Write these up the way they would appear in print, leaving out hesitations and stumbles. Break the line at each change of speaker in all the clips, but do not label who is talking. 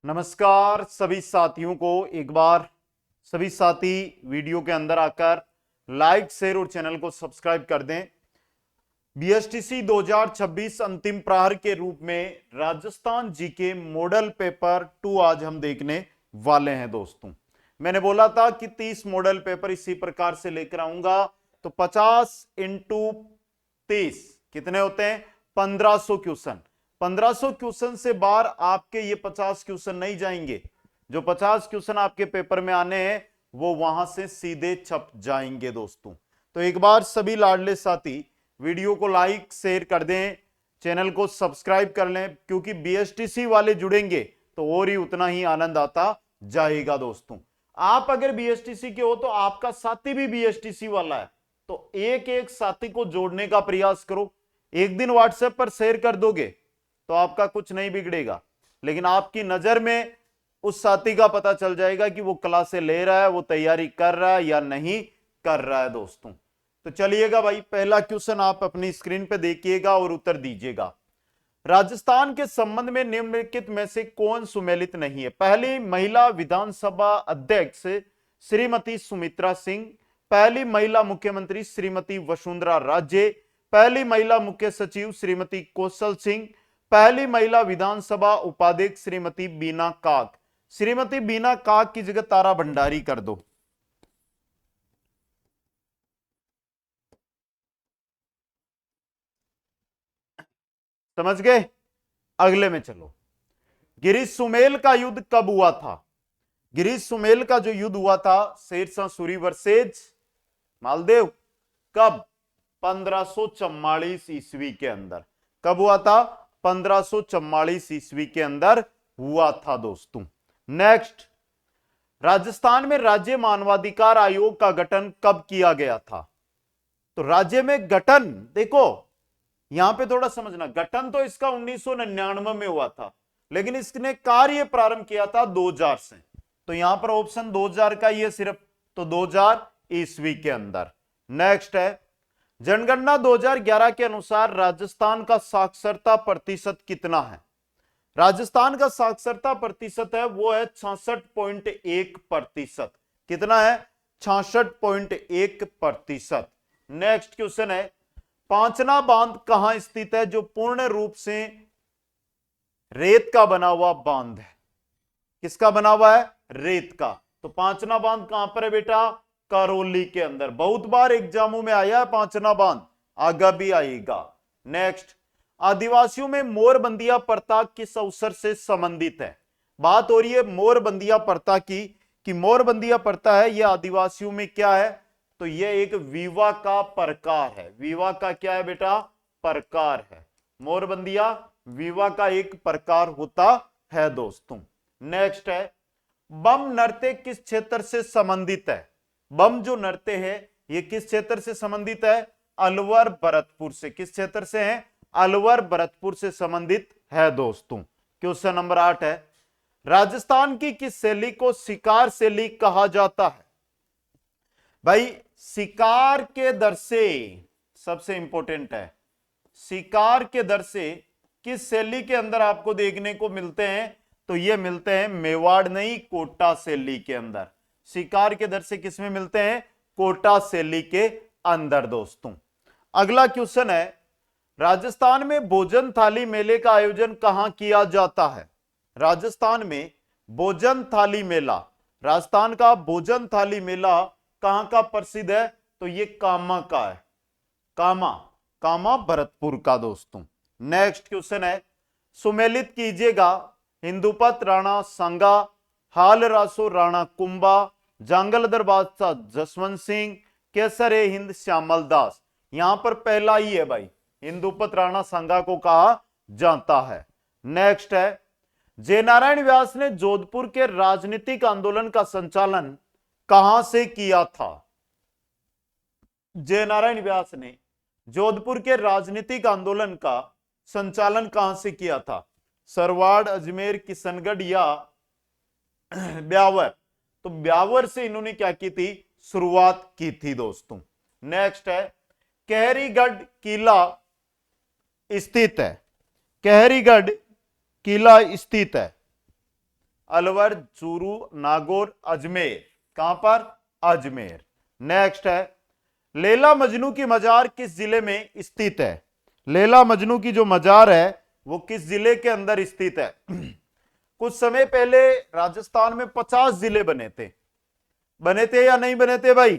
नमस्कार सभी साथियों को। एक बार सभी साथी वीडियो के अंदर आकर लाइक शेयर और चैनल को सब्सक्राइब कर दें। बीएसटीसी 2026 अंतिम प्रहर के रूप में राजस्थान जीके मॉडल पेपर 2 आज हम देखने वाले हैं दोस्तों। मैंने बोला था कि 30 मॉडल पेपर इसी प्रकार से लेकर आऊंगा, तो 50 इंटू 30 कितने होते हैं? 1500 क्वेश्चन। 1500 क्वेश्चन से बाहर आपके ये 50 क्वेश्चन नहीं जाएंगे। जो 50 क्वेश्चन आपके पेपर में आने हैं वो वहां से सीधे छप जाएंगे दोस्तों। तो एक बार सभी लाडले साथी वीडियो को लाइक शेयर कर दें, चैनल को सब्सक्राइब कर लें, क्योंकि बीएसटीसी वाले जुड़ेंगे तो और ही उतना ही आनंद आता जाएगा दोस्तों। आप अगर बीएसटीसी के हो तो आपका साथी भी बीएसटीसी वाला है, तो एक एक साथी को जोड़ने का प्रयास करो। एक दिन व्हाट्सएप पर शेयर कर दोगे तो आपका कुछ नहीं बिगड़ेगा, लेकिन आपकी नजर में उस साथी का पता चल जाएगा कि वो क्लासें ले रहा है, वो तैयारी कर रहा है या नहीं कर रहा है दोस्तों। तो चलिएगा भाई, पहला क्वेश्चन आप अपनी स्क्रीन पे देखिएगा और उत्तर दीजिएगा। राजस्थान के संबंध में निम्नलिखित में से कौन सुमेलित नहीं है? पहली महिला विधानसभा अध्यक्ष श्रीमती सुमित्रा सिंह, पहली महिला मुख्यमंत्री श्रीमती वसुंधरा राजे, पहली महिला मुख्य सचिव श्रीमती कौशल सिंह, पहली महिला विधानसभा उपाध्यक्ष श्रीमती बीना काक। श्रीमती बीना काक की जगह तारा भंडारी कर दो। समझ गए? अगले में चलो। गिरीश सुमेल का युद्ध कब हुआ था? गिरीश सुमेल का जो युद्ध हुआ था शेरशाह सूरी वर्सेज मालदेव, कब? 1544 ईस्वी के अंदर। कब हुआ था? 1544 ईस्वी के अंदर हुआ था दोस्तों। नेक्स्ट, राजस्थान में राज्य मानवाधिकार आयोग का गठन कब किया गया था? तो राज्य में गठन देखो, यहां पे थोड़ा समझना, गठन तो इसका 1999 में हुआ था, लेकिन इसने कार्य प्रारंभ किया था 2000 से। तो यहां पर ऑप्शन 2000 का ही है सिर्फ, तो 2000 ईस्वी के अंदर। नेक्स्ट है, जनगणना 2011 के अनुसार राजस्थान का साक्षरता प्रतिशत कितना है? राजस्थान का साक्षरता प्रतिशत है वो है 66.1%। कितना है? 66.1%। नेक्स्ट क्वेश्चन है, पांचना बांध कहां स्थित है जो पूर्ण रूप से रेत का बना हुआ बांध है? किसका बना हुआ है? रेत का। तो पांचना बांध कहां पर है बेटा? करौली के अंदर। बहुत बार एग्जामों में आया है पांचना बांध, आगे भी आएगा। नेक्स्ट, आदिवासियों में मोरबंदिया प्रथा किस अवसर से संबंधित है? बात हो रही है मोरबंदिया प्रथा की, कि मोरबंदिया प्रथा है यह आदिवासियों में क्या है? तो यह एक विवाह का प्रकार है। विवाह का क्या है बेटा? प्रकार है। मोरबंदिया विवाह का एक प्रकार होता है दोस्तों। नेक्स्ट है, बम नृत्य किस क्षेत्र से संबंधित है? बम जो नृत्य है ये किस क्षेत्र से संबंधित है? अलवर भरतपुर से। किस क्षेत्र से है? अलवर भरतपुर से संबंधित है दोस्तों। क्वेश्चन नंबर 8 है, राजस्थान की किस शैली को शिकार शैली कहा जाता है? भाई शिकार के दर से, सबसे इंपॉर्टेंट है, शिकार के दर से किस शैली के अंदर आपको देखने को मिलते हैं? तो ये मिलते हैं मेवाड़ नहीं, कोटा शैली के अंदर। शिकार के दर से किसमें मिलते हैं? कोटा शैली के अंदर दोस्तों। अगला क्वेश्चन है, राजस्थान में भोजन थाली मेले का आयोजन कहां किया जाता है? राजस्थान में भोजन थाली मेला, राजस्थान का भोजन थाली मेला कहां का प्रसिद्ध है? तो ये कामा का है। कामा भरतपुर का दोस्तों। नेक्स्ट क्वेश्चन है, सुमेलित कीजिएगा, हिंदुपत राणा सांगा, हाल रासो राणा कुंभा, जांगलदर बादशाह जसवंत सिंह, केसर ए हिंद श्यामल दास। यहां पर पहला ही है भाई, हिंदुपत राणा सांगा को कहा जाता है। नेक्स्ट है, जयनारायण व्यास ने जोधपुर के राजनीतिक आंदोलन का संचालन कहां से किया था? जयनारायण व्यास ने जोधपुर के राजनीतिक आंदोलन का संचालन कहां से किया था? सरवाड़, अजमेर, किशनगढ़ या ब्यावर? तो ब्यावर से इन्होंने क्या की थी? शुरुआत की थी दोस्तों। नेक्स्ट है, कहरीगढ़ किला स्थित है। कहरीगढ़ किला स्थित है अलवर, चूरू, नागौर, अजमेर। कहां पर? अजमेर। नेक्स्ट है, लैला मजनू की मजार किस जिले में स्थित है? लैला मजनू की जो मजार है वो किस जिले के अंदर स्थित है? कुछ समय पहले राजस्थान में 50 जिले बने थे या नहीं बने थे भाई?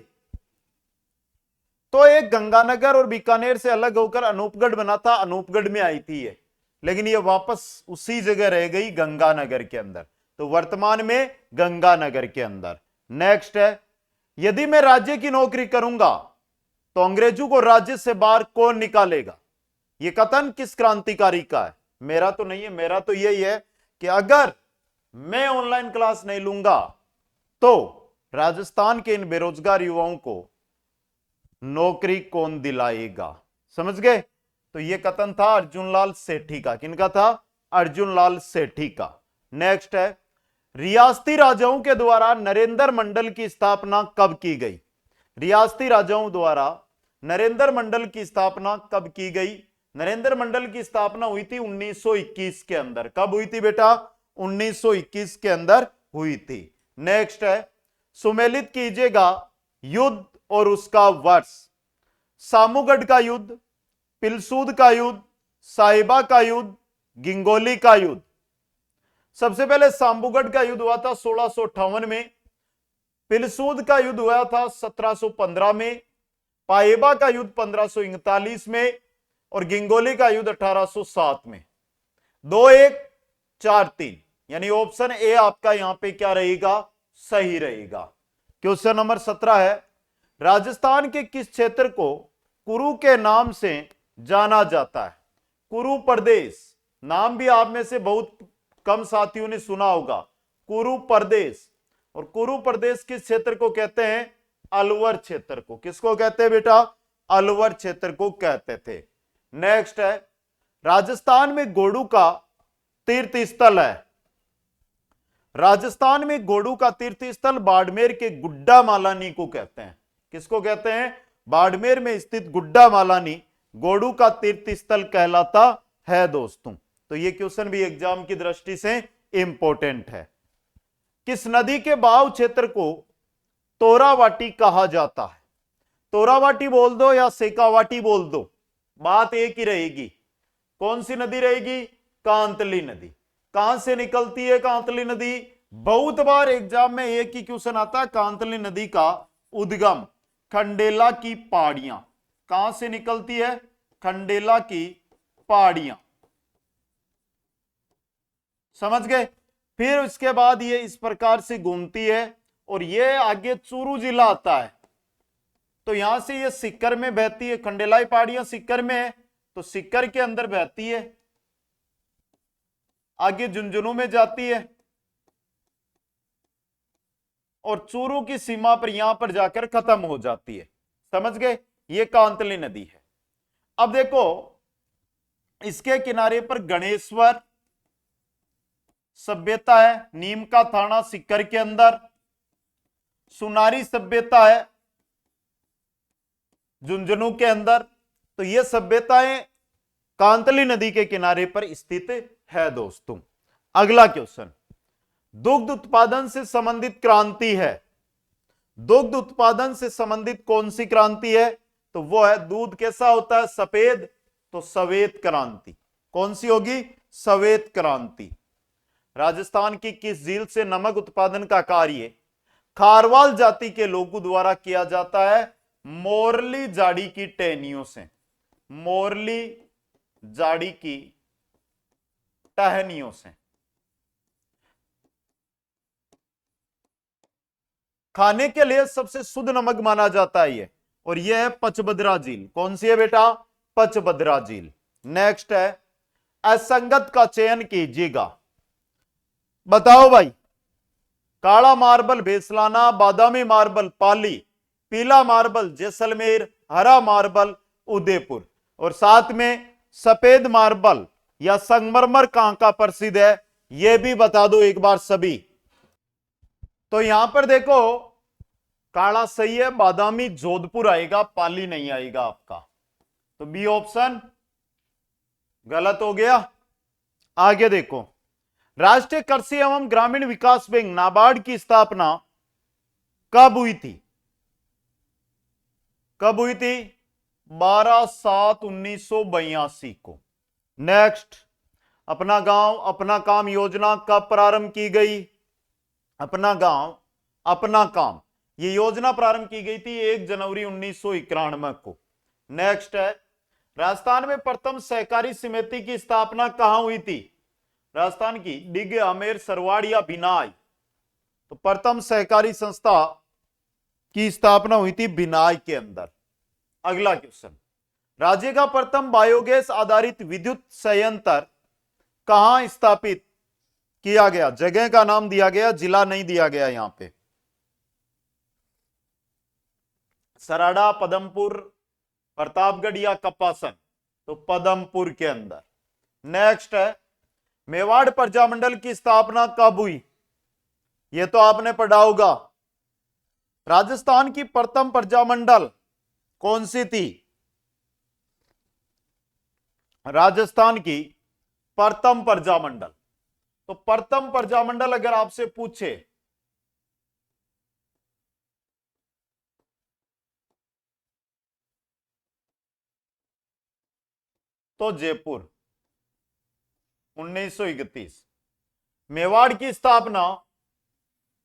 तो एक गंगानगर और बीकानेर से अलग होकर अनूपगढ़ बना था, अनूपगढ़ में आई थी ये, लेकिन ये वापस उसी जगह रह गई गंगानगर के अंदर। तो वर्तमान में गंगानगर के अंदर। नेक्स्ट है, यदि मैं राज्य की नौकरी करूंगा तो अंग्रेजों को राज्य से बाहर कौन निकालेगा? यह कथन किस क्रांतिकारी का है? मेरा तो नहीं है, मेरा तो यही है कि अगर मैं ऑनलाइन क्लास नहीं लूंगा तो राजस्थान के इन बेरोजगार युवाओं को नौकरी कौन दिलाएगा? समझ गए? तो यह कथन था अर्जुन लाल सेठी का। किनका था? अर्जुन लाल सेठी का। नेक्स्ट है, रियासती राजाओं के द्वारा नरेंद्र मंडल की स्थापना कब की गई? रियासती राजाओं द्वारा नरेंद्र मंडल की स्थापना कब की गई? नरेंद्र मंडल की स्थापना हुई थी 1921 के अंदर। कब हुई थी बेटा? 1921 के अंदर हुई थी। नेक्स्ट है, सुमेलित कीजिएगा युद्ध और उसका वर्ष। सामूगढ़ का युद्ध, पिलसूद का युद्ध, साहिबा का युद्ध, गिंगोली का युद्ध। सबसे पहले सामूगढ़ का युद्ध हुआ था 1658 में, पिलसूद का युद्ध हुआ था 1715 में, पाइबा का युद्ध 1539 में और गिंगोली का युद्ध 1807 में। 2 1 4 3 यानी ऑप्शन ए आपका यहां पे क्या रहेगा? सही रहेगा। क्वेश्चन नंबर 17 है, राजस्थान के किस क्षेत्र को कुरु के नाम से जाना जाता है? कुरु प्रदेश नाम भी आप में से बहुत कम साथियों ने सुना होगा, कुरु प्रदेश। और कुरु प्रदेश किस क्षेत्र को कहते हैं? अलवर क्षेत्र को। किसको कहते हैं बेटा? अलवर क्षेत्र को कहते थे। नेक्स्ट है, राजस्थान में घोड़ू का तीर्थ स्थल है। राजस्थान में घोड़ू का तीर्थ स्थल बाड़मेर के गुड्डा मालानी को कहते हैं। किसको कहते हैं? बाड़मेर में स्थित गुड्डा मालानी घोड़ू का तीर्थ स्थल कहलाता है दोस्तों। तो यह क्वेश्चन भी एग्जाम की दृष्टि से इंपॉर्टेंट है। किस नदी के बहाव क्षेत्र को तोरावाटी कहा जाता है? तोरावाटी बोल दो या सेकावाटी बोल दो, बात एक ही रहेगी। कौन सी नदी रहेगी? कांतली नदी। कहां से निकलती है कांतली नदी? बहुत बार एग्जाम में एक ही क्वेश्चन आता है, कांतली नदी का उद्गम खंडेला की पहाड़ियां। कहां से निकलती है? खंडेला की पहाड़ियां। समझ गए? फिर उसके बाद ये इस प्रकार से घूमती है और ये आगे चूरू जिला आता है। तो यहां से ये सिक्कर में बहती है, खंडेलाई पहाड़ियां सिक्कर में है तो सिक्कर के अंदर बहती है, आगे झुंझुनू में जाती है और चूरू की सीमा पर यहां पर जाकर खत्म हो जाती है। समझ गए? ये कांतली नदी है। अब देखो इसके किनारे पर गणेश्वर सभ्यता है, नीम का थाना सिक्कर के अंदर, सुनारी सभ्यता है झुंझुनू के अंदर। तो ये सभ्यताएं कांतली नदी के किनारे पर स्थित है दोस्तों। अगला क्वेश्चन, दुग्ध उत्पादन से संबंधित क्रांति है। दुग्ध उत्पादन से संबंधित कौन सी क्रांति है? तो वो है दूध कैसा होता है? सफेद। तो श्वेत क्रांति। कौन सी होगी? श्वेत क्रांति। राजस्थान की किस झील से नमक उत्पादन का कार्य खारवाल जाति के लोगों द्वारा किया जाता है? मोरली जाड़ी की टहनियों से। मोरली जाड़ी की टहनियों से। खाने के लिए सबसे शुद्ध नमक माना जाता है ये, और यह है पचभद्रा झील। कौन सी है बेटा? पचभद्रा झील। नेक्स्ट है, असंगत का चयन कीजिएगा। बताओ भाई, काला मार्बल भेसलाना, बादामी मार्बल पाली, पीला मार्बल जैसलमेर, हरा मार्बल उदयपुर, और साथ में सफेद मार्बल या संगमरमर कहां का प्रसिद्ध है यह भी बता दो एक बार सभी। तो यहां पर देखो काला सही है, बादामी जोधपुर आएगा, पाली नहीं आएगा आपका। तो बी ऑप्शन गलत हो गया। आगे देखो, राष्ट्रीय कृषि एवं ग्रामीण विकास बैंक नाबार्ड की स्थापना कब हुई थी? कब हुई थी? 12/7/1982 को। नेक्स्ट, अपना गांव अपना काम योजना कब प्रारंभ की गई? अपना गांव अपना काम, ये योजना प्रारंभ की गई थी 1 जनवरी 1991 को। नेक्स्ट है, राजस्थान में प्रथम सहकारी समिति की स्थापना कहां हुई थी? राजस्थान की डिग, आमेर, सरवाड़ या बिनाई? तो प्रथम सहकारी संस्था की स्थापना हुई थी बिनाई के अंदर। अगला क्वेश्चन, राज्य का प्रथम बायोगैस आधारित विद्युत संयंत्र कहां स्थापित किया गया? जगह का नाम दिया गया, जिला नहीं दिया गया यहां पे। सराड़ा, पदमपुर, प्रतापगढ़ या कपासन? तो पदमपुर के अंदर। नेक्स्ट है, मेवाड़ प्रजामंडल की स्थापना कब हुई? यह तो आपने पढ़ा होगा। राजस्थान की प्रथम प्रजामंडल कौन सी थी? राजस्थान की प्रथम प्रजामंडल। तो प्रथम प्रजामंडल अगर आपसे पूछे तो जयपुर 1931। मेवाड़ की स्थापना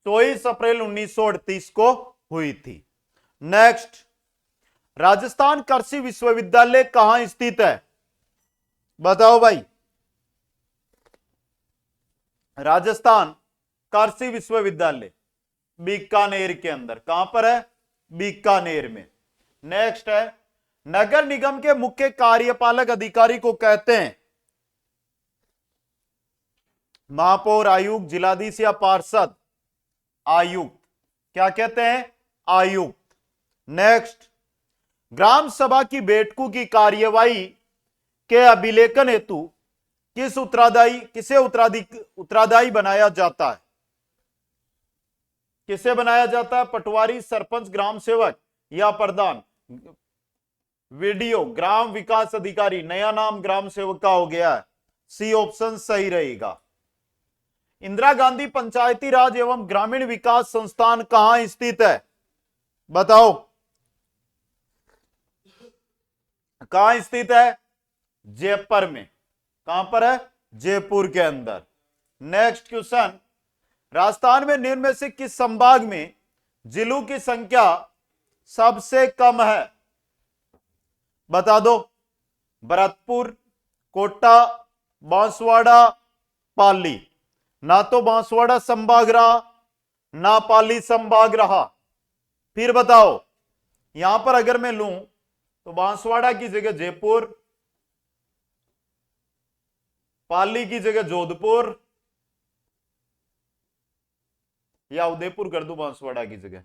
24 अप्रैल 1938 को हुई थी। नेक्स्ट, राजस्थान कृषि विश्वविद्यालय कहां स्थित है? बताओ भाई। राजस्थान कृषि विश्वविद्यालय बीकानेर के अंदर। कहां पर है? बीकानेर में। नेक्स्ट है, नगर निगम के मुख्य कार्यपालक अधिकारी को कहते हैं? महापौर, आयुक्त, जिलाधीश या पार्षद? आयुक्त। क्या कहते हैं? आयुक्त। नेक्स्ट, ग्राम सभा की बैठकों की कार्यवाही के अभिलेखन हेतु किसे उत्तराधायी बनाया जाता है? किसे बनाया जाता है? पटवारी, सरपंच, ग्राम सेवक या प्रधान? वीडियो ग्राम विकास अधिकारी, नया नाम ग्राम सेवक का हो गया है। सी ऑप्शन सही रहेगा। इंदिरा गांधी पंचायती राज एवं ग्रामीण विकास संस्थान कहां स्थित है? बताओ, कहां स्थित है? जयपुर में। कहां पर है? जयपुर के अंदर। नेक्स्ट क्वेश्चन, राजस्थान में निम्न में से किस संभाग में जिलों की संख्या सबसे कम है? बता दो। भरतपुर, कोटा, बांसवाड़ा, पाली? ना तो बांसवाड़ा संभाग रहा, ना पाली संभाग रहा। फिर बताओ, यहां पर अगर मैं लूं तो बांसवाड़ा की जगह जयपुर, पाली की जगह जोधपुर, या उदयपुर कर दूं बांसवाड़ा की जगह?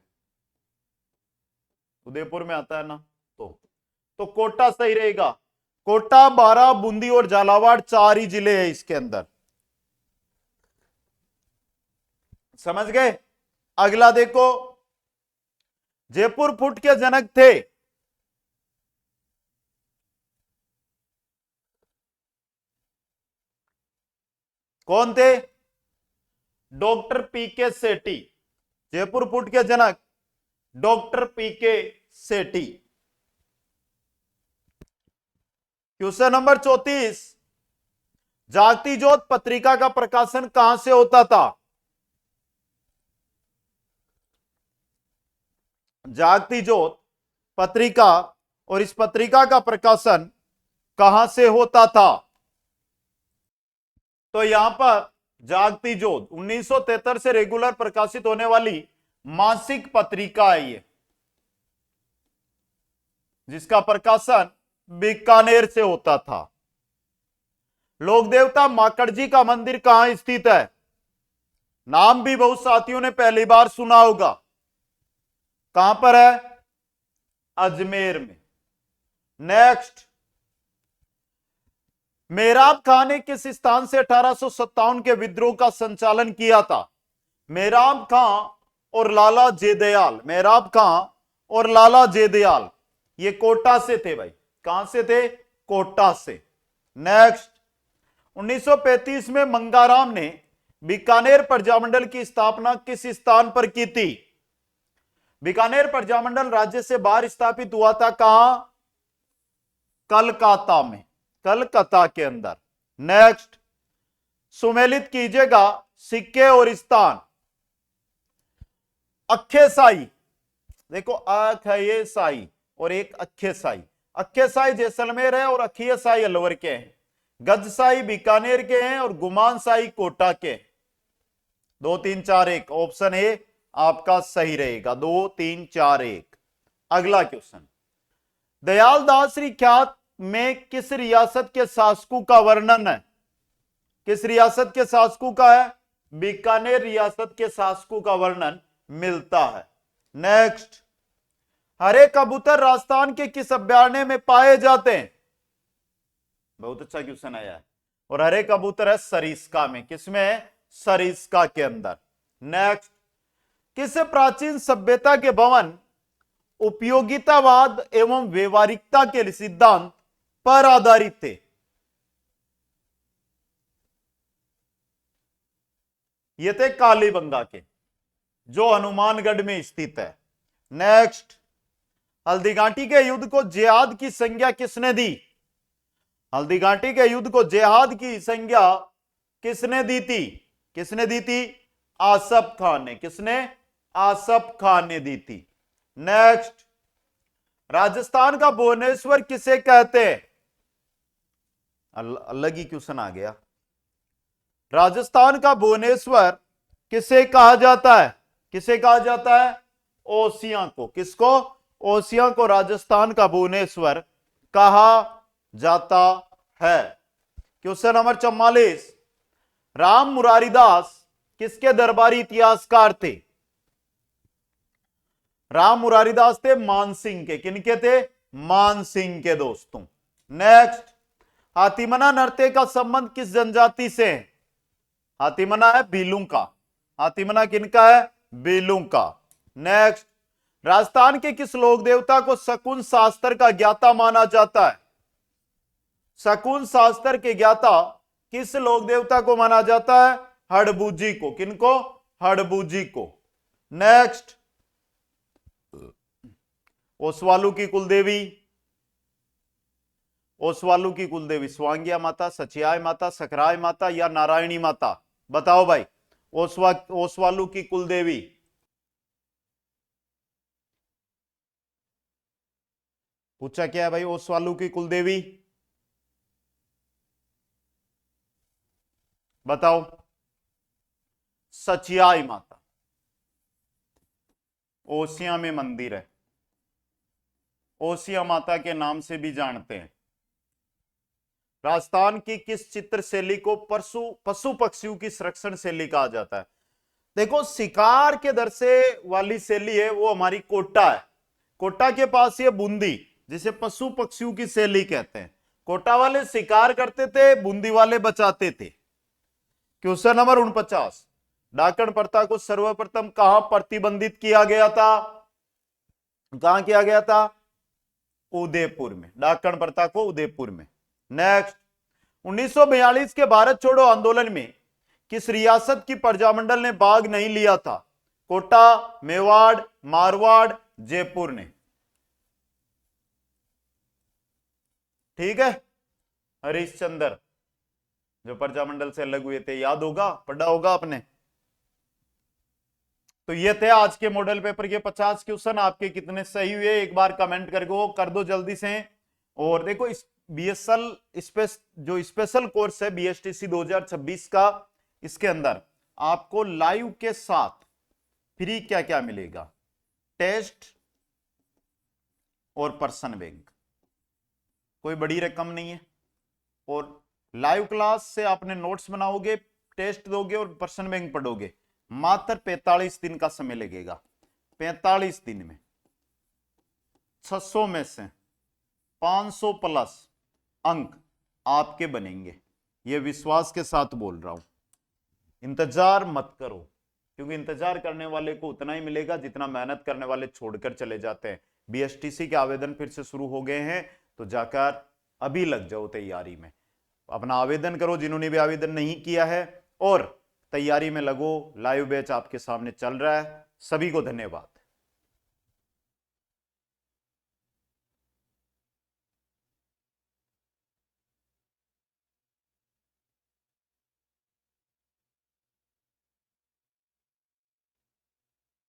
उदयपुर में आता है ना, तो कोटा सही रहेगा। कोटा, बारां, बूंदी और झालावाड़ 4 ही जिले हैं इसके अंदर। समझ गए? अगला देखो, जयपुर फुट के जनक थे? कौन थे? डॉक्टर पीके सेठी। जयपुर फुट के जनक डॉक्टर पीके सेठी। क्वेश्चन नंबर 34, जागती ज्योत पत्रिका का प्रकाशन कहां से होता था? जागती ज्योत पत्रिका, और इस पत्रिका का प्रकाशन कहां से होता था? तो यहां पर जागती ज्योत 1973 से रेगुलर प्रकाशित होने वाली मासिक पत्रिका है ये, जिसका प्रकाशन बीकानेर से होता था। लोक देवता माकड़जी का मंदिर कहां स्थित है? नाम भी बहुत साथियों ने पहली बार सुना होगा। कहां पर है? अजमेर में। नेक्स्ट, मेहराब खां ने किस स्थान से 1857 के विद्रोह का संचालन किया था? मेहराब खां और लाला जेदयाल, मेहराब खां और लाला जेदयाल ये कोटा से थे भाई। कहां से थे? कोटा से। नेक्स्ट, 1935 में मंगाराम ने बीकानेर प्रजामंडल की स्थापना किस स्थान पर की थी? बीकानेर प्रजामंडल राज्य से बाहर स्थापित हुआ था, कहां? कलकत्ता में, कलकत्ता के अंदर। नेक्स्ट, सुमेलित कीजिएगा सिक्के और स्थान। अक्खेसाई, देखो अक्खेसाई और एक अक्खेसाई। अक्खेसाई जैसलमेर है और अक्खेसाई अलवर के हैं। गजसाई बीकानेर के हैं और गुमानसाई कोटा के। 2 3 4 1 ऑप्शन ए आपका सही रहेगा। 2 3 4 1। अगला क्वेश्चन, दयाल दास ख्यात में किस रियासत के शासकों का वर्णन है? किस रियासत के शासकों का है? बीकानेर रियासत के शासकों का वर्णन मिलता है। नेक्स्ट, हरे कबूतर राजस्थान के किस अभयारण्य में पाए जाते हैं? बहुत अच्छा क्वेश्चन आया है। और हरे कबूतर है सरिस्का में। किसमें है? सरिस्का के अंदर। नेक्स्ट, किस प्राचीन सभ्यता के भवन उपयोगितावाद एवं व्यवहारिकता के सिद्धांत पर आधारित थे? ये थे कालीबंगा के, जो हनुमानगढ़ में स्थित है। नेक्स्ट, हल्दीघाटी के युद्ध को जिहाद की संज्ञा किसने दी? हल्दीघाटी के युद्ध को जिहाद की संज्ञा किसने दी थी? किसने दी थी? आसफ खान ने। किसने? आसफ खान ने दी थी। नेक्स्ट, राजस्थान का भुवनेश्वर किसे कहते हैं? अलग ही क्वेश्चन आ गया। राजस्थान का भुवनेश्वर किसे कहा जाता है? किसे कहा जाता है? ओसियां को। किसको? ओसियां को राजस्थान का भुवनेश्वर कहा जाता है। क्वेश्चन नंबर 44, राम मुरारी दास किसके दरबारी इतिहासकार थे? राम मुरारी दास थे मानसिंह के। किनके थे? मानसिंह के दोस्तों। नेक्स्ट, हाथीमना नृत्य का संबंध किस जनजाति से है? हाथीमना है भीलू का। हाथीमना किनका है? भीलू का। नेक्स्ट, राजस्थान के किस लोक देवता को शकुन शास्त्र का ज्ञाता माना जाता है? शकुन शास्त्र के ज्ञाता किस लोक देवता को माना जाता है? हड़बूजी को। किनको? हड़बूजी को। नेक्स्ट, ओसवालू की कुलदेवी। ओसवालू की कुलदेवी स्वांगिया माता, सचियाय माता, सकराय माता या नारायणी माता? बताओ भाई, ओसवालू की कुलदेवी। पूछा क्या है भाई? ओसवालू की कुलदेवी बताओ। सचियाय माता। ओसिया में मंदिर है, ओसिया माता के नाम से भी जानते हैं। राजस्थान की किस चित्र शैली को पशु पक्षियों की संरक्षण शैली कहा जाता है? देखो, शिकार के दर से वाली शैली है वो हमारी कोटा है। कोटा के पास ये बूंदी, जिसे पशु पक्षियों की शैली कहते हैं। कोटा वाले शिकार करते थे, बूंदी वाले बचाते थे। क्वेश्चन नंबर 49, डाकण प्रथा को सर्वप्रथम कहां प्रतिबंधित किया गया था? कहां किया गया था? उदयपुर में। डाकण प्रथा को उदयपुर में। नेक्स्ट, 1942 के भारत छोड़ो आंदोलन में किस रियासत की प्रजामंडल ने भाग नहीं लिया था? कोटा, मेवाड़, मारवाड़, जयपुर ने। ठीक है, हरिश्चंद्र जो प्रजामंडल से अलग हुए थे, याद होगा, पढ़ा होगा आपने। तो ये थे आज के मॉडल पेपर के 50 क्वेश्चन। आपके कितने सही हुए एक बार कमेंट करके कर दो जल्दी से। और देखो, इस बीएसएल जो स्पेशल कोर्स है बीएसटीसी 2026 का, इसके अंदर आपको लाइव के साथ फ्री क्या क्या मिलेगा? टेस्ट और पर्सन बैंक, कोई बड़ी रकम नहीं है। और लाइव क्लास से आपने नोट्स बनाओगे, टेस्ट दोगे और पर्सन बैंक पढ़ोगे। मात्र 45 दिन का समय लगेगा। 45 दिन में 600 में से 500 प्लस अंक आपके बनेंगे। यह विश्वास के साथ बोल रहा हूं। इंतजार मत करो, क्योंकि इंतजार करने वाले को उतना ही मिलेगा जितना मेहनत करने वाले छोड़कर चले जाते हैं। बीएसटीसी के आवेदन फिर से शुरू हो गए हैं, तो जाकर अभी लग जाओ तैयारी में। अपना आवेदन करो जिन्होंने भी आवेदन नहीं किया है। और तैयारी में लगो, लाइव बैच आपके सामने चल रहा है। सभी को धन्यवाद।